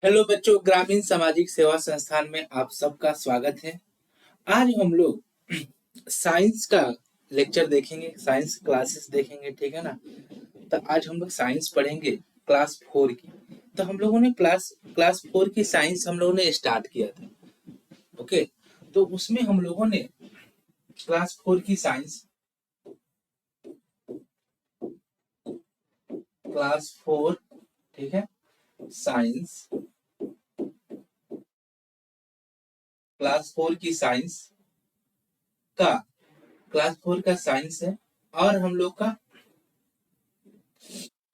Hello बच्चों, ग्रामीण सामाजिक सेवा संस्थान में आप सबका स्वागत है। आज हम लोग साइंस का लेक्चर देखेंगे, साइंस क्लासेस देखेंगे, ठीक है ना। तो आज हम लोग साइंस पढ़ेंगे क्लास 4 की। तो हम लोगों ने क्लास क्लास 4 की साइंस हम लोगों ने स्टार्ट किया था। ओके, तो उसमें हम लोगों ने क्लास 4 की साइंस, क्लास 4, ठीक है, साइंस, क्लास 4 की साइंस का क्लास 4 का साइंस है। और हम लोग का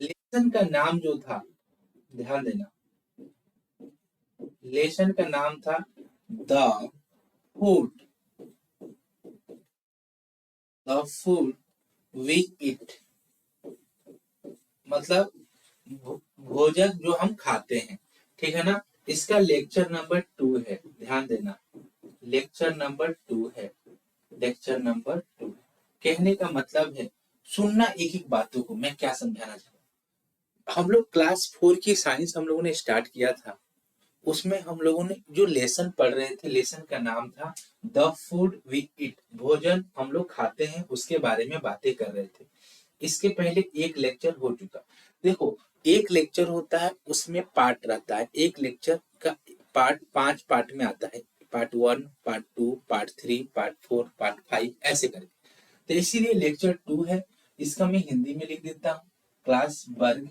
लेसन का नाम जो था, ध्यान देना, लेसन का नाम था the food, the food we eat, मतलब भोजन जो हम खाते हैं, ठीक है ना। इसका लेक्चर नंबर 2 है, ध्यान देना, लेक्चर नंबर 2 है, लेक्चर नंबर 2। कहने का मतलब है, सुनना एक एक बातों को, मैं क्या समझाना चाहता हूँ। हम लोग क्लास 4 की साइंस हम लोगों ने स्टार्ट किया था। उसमें हम लोगों ने जो लेसन पढ़ रहे थे, लेसन का नाम था द फूड वी ईट, भोजन हम लोग खाते हैं उसके बारे में बातें कर रहे थे। इसके पहले एक लेक्चर हो चुका। देखो, एक लेक्चर होता है, उसमें पार्ट रहता है। एक लेक्चर का पार्ट 5 पार्ट में आता है, part 1, part 2, part 3, part 4, part 5, ऐसे करके। तो इसीलिए लेक्चर 2 है। इसका मैं हिंदी में लिख देता हूँ, क्लास वर्ग,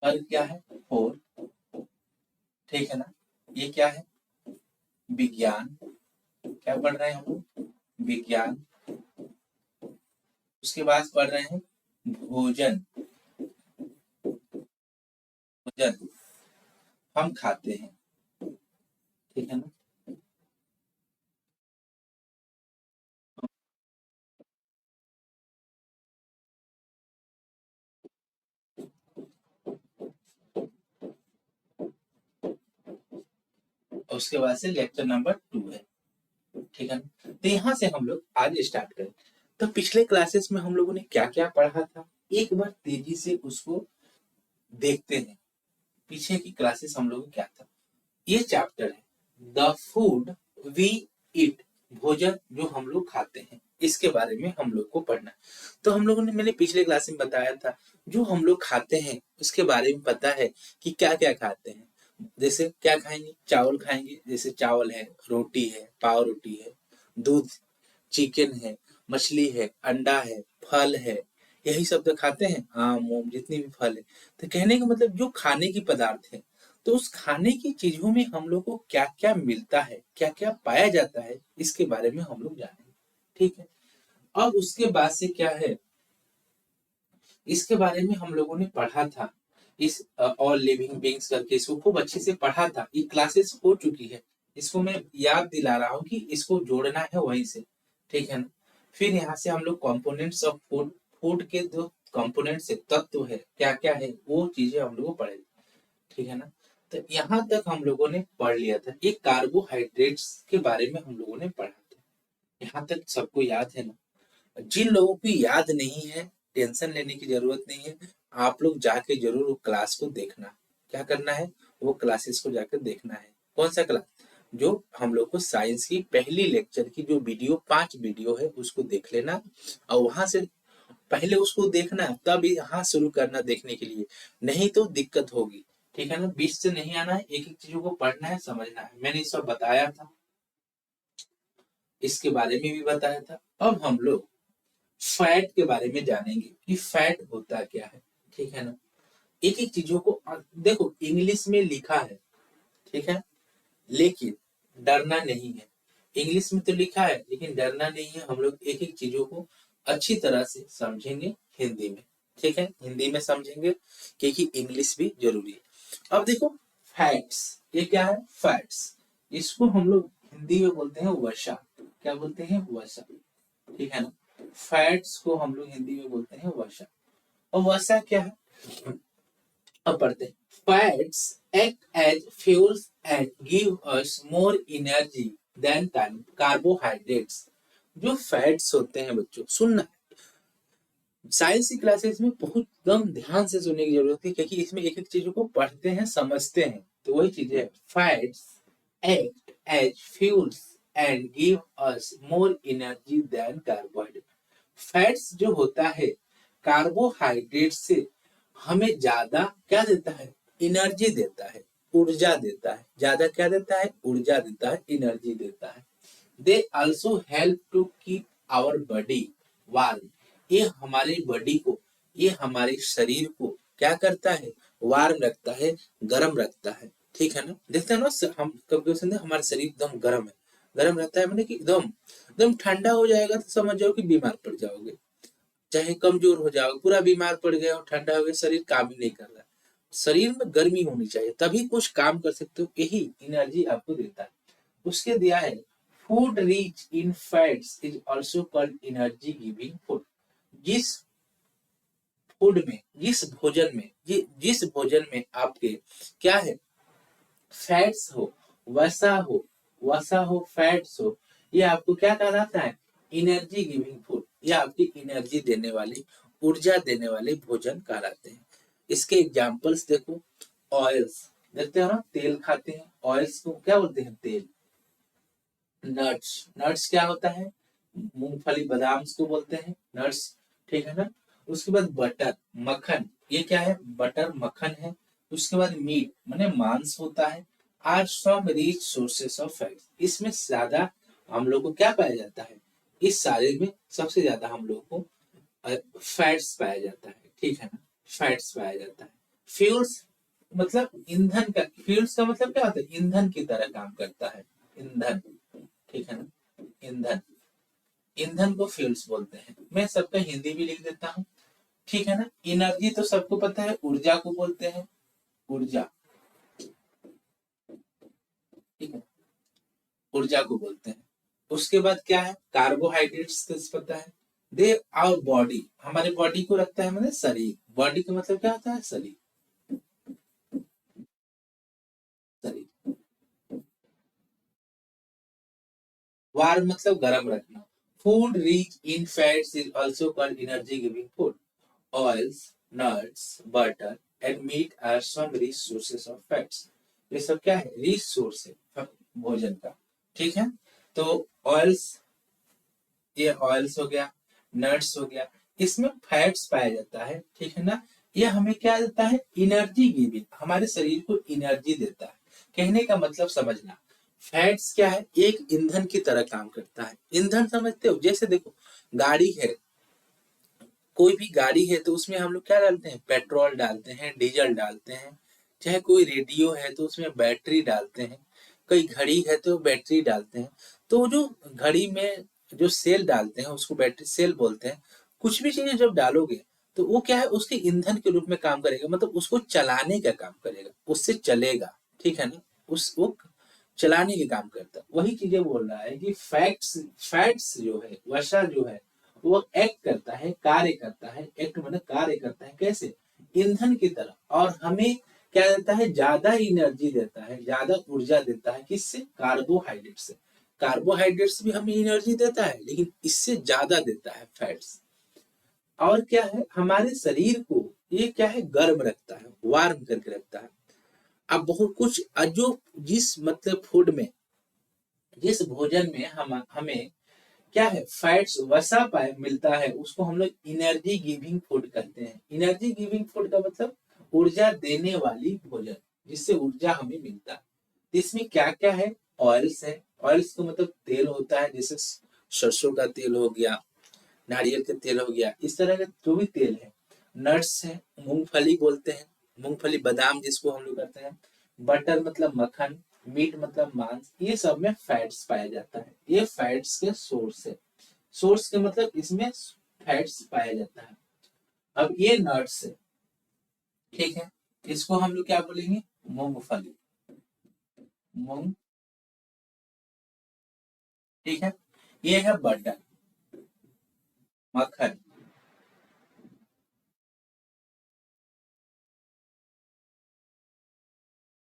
वर्ग क्या है, 4, ठीक है ना। ये क्या है, विज्ञान, क्या पढ़ रहे हैं हम लोग, विज्ञान। उसके बाद पढ़ रहे हैं भोजन, भोजन हम खाते हैं, ठीक है ना। और उसके बाद से लेक्चर नंबर 2 है, ठीक है ना। तो यहाँ से हम लोग आज स्टार्ट करें। तो पिछले क्लासेस में हम लोगों ने क्या क्या पढ़ा था, एक बार तेजी से उसको देखते हैं। पीछे की क्लासेस हम लोगों को क्या था। ये चैप्टर है द फूड वी ईट, भोजन जो हम लोग खाते हैं, इसके बारे में हम लोग को पढ़ना है। तो हम लोगों ने, मैंने पिछले क्लास में बताया था, जो हम लोग खाते हैं उसके बारे में पता है कि क्या क्या खाते हैं। जैसे क्या खाएंगे, चावल खाएंगे, जैसे चावल है, रोटी है, पाव रोटी है, दूध, चिकन है, मछली है, अंडा है, फल है, यही सब तो खाते हैं, आम ओम जितनी भी फल है। तो कहने का मतलब जो खाने की पदार्थ है, तो उस खाने की चीजों में हम लोग को क्या क्या मिलता है, क्या क्या पाया जाता है, इसके बारे में हम लोग जानेंगे, ठीक है। अब उसके बाद से क्या है, इसके बारे में हम लोगों ने पढ़ा था, इस ऑल लिविंग बींग्स करके इसको खूब अच्छे से पढ़ा था। ये क्लासेस हो चुकी है, इसको मैं याद दिला रहा हूँ कि इसको जोड़ना है वहीं से, ठीक है ना। फिर यहाँ से हम लोग कंपोनेंट्स ऑफ फूड, फूड के जो कंपोनेंट्स है, तत्व है, क्या क्या है, वो चीजें हम लोग को पढ़े, ठीक है ना। तो यहाँ तक हम लोगों ने पढ़ लिया था। एक कार्बोहाइड्रेट्स के बारे में हम लोगों ने पढ़ा था, यहाँ तक सबको याद है ना। जिन लोगों की याद नहीं है, टेंशन लेने की जरूरत नहीं है। आप लोग जाके जरूर वो क्लास को देखना। क्या करना है, वो क्लासेस को जाकर देखना है। कौन सा क्लास, जो हम लोग को साइंस की पहली लेक्चर की जो वीडियो, 5 वीडियो है, उसको देख लेना। और वहां से पहले उसको देखना, तब यहाँ शुरू करना देखने के लिए, नहीं तो दिक्कत होगी, ठीक है ना। बीच से नहीं आना है, एक एक चीजों को पढ़ना है, समझना है। मैंने ये सब बताया था, इसके बारे में भी बताया था। अब हम लोग फैट के बारे में जानेंगे कि फैट होता क्या है, ठीक है ना। एक एक चीजों को देखो, इंग्लिश में लिखा है, ठीक है, लेकिन डरना नहीं है। इंग्लिश में तो लिखा है, लेकिन डरना नहीं है। हम लोग एक एक चीजों को अच्छी तरह से समझेंगे हिंदी में, ठीक है, हिंदी में समझेंगे, क्योंकि इंग्लिश भी जरूरी है। अब देखो, फैट्स, ये क्या है, फैट्स, इसको हम लोग हिंदी में बोलते हैं वसा। क्या बोलते हैं, वसा, ठीक है ना। फैट्स को हम लोग हिंदी में बोलते हैं वसा। और वसा क्या है, अब पढ़ते हैं। Fats act as fuels and give us more energy than carbohydrates. जो फैट्स होते हैं बच्चों, सुनना, साइंस की क्लासेस में बहुत कम ध्यान से सुनने की जरूरत है, क्योंकि इसमें एक एक चीजों को पढ़ते हैं, समझते हैं। तो वही चीज है, fats act as fuels and give us more energy than carbohydrate. Fats जो होता है कार्बोहाइड्रेट से हमें ज्यादा क्या देता है, एनर्जी देता है, ऊर्जा देता है। ज्यादा क्या देता है, ऊर्जा देता है, एनर्जी देता है। They also help to keep our body warm. ये हमारी बॉडी को, ये हमारे शरीर को क्या करता है, वार्म रखता है, गर्म रखता है। ठीक है ना, देखते हैं ना हम कभी कभी हमारा शरीर एकदम गर्म है, गर्म रहता है, मैंने कि एकदम एकदम ठंडा हो जाएगा तो समझ जाओ कि बीमार पड़ जाओगे, चाहे कमजोर हो जाओगे, पूरा बीमार पड़ गए और ठंडा हो गया, शरीर काम ही नहीं कर रहा। शरीर में गर्मी होनी चाहिए तभी कुछ काम कर सकते हो, यही एनर्जी आपको देता है। उसके दिया है, food rich in fats is also called energy giving food. जिस फूड में, जिस भोजन में, जिस भोजन में आपके क्या है, फैट्स हो, वसा हो, वसा हो, फैट्स हो, ये आपको क्या कहलाता है, एनर्जी गिविंग फूड। ये आपकी एनर्जी देने वाली, ऊर्जा देने वाले भोजन कहलाते हैं। इसके एग्जांपल्स देखो, ऑयल्स, देखते हो ना, तेल खाते हैं, ऑयल्स को क्या बोलते हैं, तेल। नट्स, नट्स क्या होता है, मूंगफली बादाम को बोलते हैं नट्स। ठीक है ना। उसके बाद बटर, मक्खन, ये क्या है, बटर मक्खन है। उसके बाद मीट माने मांस होता है। Are some rich sources of fats, इसमें ज्यादा हम लोग को क्या पाया जाता है, इस सारे में सबसे ज्यादा हम लोग को फैट्स पाया जाता है। ठीक है ना, फैट्स पाया जाता है। फ्यूल्स मतलब ईंधन का, फ्यूल्स का मतलब क्या होता है, ईंधन की तरह काम करता है, ईंधन। ठीक है ना, ईंधन, ईंधन को फ्यूल्स बोलते हैं। मैं सबका हिंदी भी लिख देता हूँ। ठीक है ना। एनर्जी तो सबको पता है, ऊर्जा को बोलते हैं, ऊर्जा। ठीक है, ऊर्जा को बोलते हैं। उसके बाद क्या है, कार्बोहाइड्रेट्स तो पता है। दे आवर बॉडी, हमारे बॉडी को रखता है मतलब शरीर, बॉडी का मतलब क्या होता है, शरीर, शरीर। वार्म मतलब गर्म रखना। Food rich in fats is also called energy giving food. Oils, nuts, butter and meat are some rich sources of fats. ये सब क्या है, रिच सोर्स है भोजन का। ठीक है। तो ऑयल्स, ये ऑयल्स हो गया, नट्स हो गया, इसमें फैट्स पाया जाता है। ठीक है ना। ये हमें क्या देता है, एनर्जी गिविंग, हमारे शरीर को एनर्जी देता है। कहने का मतलब समझना, फैट्स क्या है, एक ईंधन की तरह काम करता है। ईंधन समझते हो, जैसे देखो गाड़ी है, कोई भी गाड़ी है तो उसमें हम लोग क्या डालते हैं, पेट्रोल डालते हैं, डीजल डालते हैं। चाहे कोई रेडियो है तो उसमें बैटरी डालते हैं। कोई घड़ी है तो बैटरी डालते हैं। तो जो घड़ी में जो सेल डालते हैं उसको बैटरी सेल बोलते हैं। कुछ भी चीजें जब डालोगे तो वो क्या है, उसके ईंधन के रूप में काम करेगा, मतलब उसको चलाने का काम करेगा, उससे चलेगा। ठीक है ना, उस वो चलाने के काम करता है। वही चीजें बोल रहा है कि फैक्ट्स, फैट्स जो है, वसा जो है, वो एक्ट करता है, कार्य करता है, एक्ट मतलब कार्य करता है, कैसे, ईंधन की तरह। और हमें क्या देता है, ज्यादा एनर्जी देता है, ज्यादा ऊर्जा देता है, किससे, कार्बोहाइड्रेट से। कार्बोहाइड्रेट्स भी हमें एनर्जी देता है, लेकिन इससे ज्यादा देता है फैट्स। और क्या है, हमारे शरीर को ये क्या है, गर्म रखता है, वार्म करके रखता है। अब बहुत कुछ जो जिस मतलब फूड में, जिस भोजन में हम हमें क्या है, फैट्स वसा पाए मिलता है, उसको हम लोग एनर्जी गिविंग फूड कहते हैं। एनर्जी गिविंग फूड का मतलब ऊर्जा देने वाली भोजन, जिससे ऊर्जा हमें मिलता है। तो इसमें क्या क्या है, ऑयल्स है, ऑयल्स का मतलब तेल होता है, जैसे सरसों का तेल हो गया, नारियल का तेल हो गया, इस तरह का जो भी तेल है। नट्स है, मूंगफली बोलते हैं, मूंगफली बादाम जिसको हम लोग कहते हैं। बटर मतलब मक्खन, मीट मतलब मांस, ये सब में फैट्स पाया जाता है। ये फैट्स के सोर्स है। सोर्स के मतलब इसमें फैट्स पाया जाता है। अब ये नट्स है, ठीक है, इसको हम लोग क्या बोलेंगे, मूंगफली, मूंग। ठीक है। ये है बटर, मक्खन,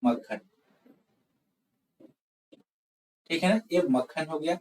मक्खन। ठीक है ना, ये मक्खन हो गया।